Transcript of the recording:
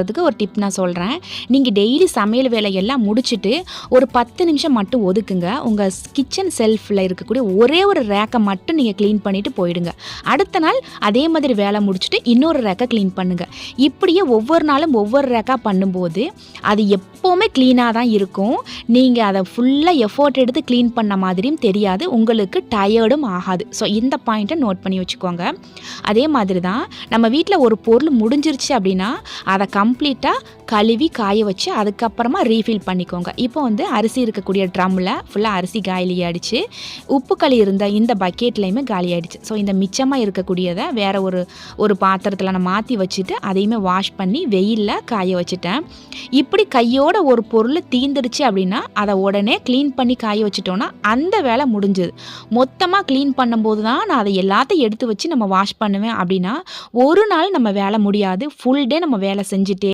அதுக்கு ஒரு டிப் நான் சொல்கிறேன். நீங்கள் டெய்லி சமையல் வேலையெல்லாம் முடிச்சுட்டு ஒரு 10 நிமிஷம் மட்டும் ஒதுக்குங்க. உங்கள் கிச்சன் செல்ஃபில் இருக்கக்கூடிய ஒரே ஒரு ரேக்கை மட்டும் நீங்கள் க்ளீன் பண்ணிவிட்டு போயிடுங்க. அடுத்த நாள் அதே மாதிரி வேலை முடிச்சுட்டு இன்னொரு ரேக்கை க்ளீன் பண்ணுங்கள். இப்படியே ஒவ்வொரு நாளும் ஒவ்வொரு ரேக்காக பண்ணும்போது அது எப்போவுமே க்ளீனாக தான் இருக்கும். நீங்கள் அதை ஃபுல்லாக எஃபோர்ட் எடுத்து க்ளீன் பண்ண மாதிரியும் தெரியாது, உங்களுக்கு டயர்டும் ஆகாது. ஸோ இந்த பாயிண்ட்டை நோட் பண்ணி வச்சுக்கோங்க. அதே மாதிரி தான் நம்ம வீட்டில் ஒரு பொருள் முடிஞ்சிருச்சு அப்படின்னா அதை கம்ப்ளீட்டாக கழுவி காய வச்சு அதுக்கப்புறமா ரீஃபில் பண்ணிக்கோங்க. இப்போ அரிசி இருக்கக்கூடிய ட்ரம்மில் ஃபுல்லாக அரிசி காலி ஆகிடுச்சு. உப்பு களி இருந்த இந்த பக்கெட்லேயுமே காலி ஆகிடுச்சு. ஸோ இந்த மிச்சமாக இருக்கக்கூடியதை வேறு ஒரு பாத்திரத்தில் நான் மாற்றி வச்சுட்டு அதையுமே வாஷ் பண்ணி வெயிலில் காய வச்சுட்டேன். இப்படி கையோட ஒரு பொருள் தீந்துடுச்சு அப்படின்னா அதை உடனே க்ளீன் பண்ணி காய வச்சுட்டோன்னா அந்த வேலை முடிஞ்சுது. மொத்தமாக க்ளீன் பண்ணும்போது தான் நான் அதை எல்லாத்தையும் எடுத்து வச்சு நம்ம வாஷ் பண்ணுவேன் அப்படின்னா ஒரு நாள் நம்ம வேலை முடியாது, ஃபுல் டே நம்ம வேலை செஞ்சுட்டு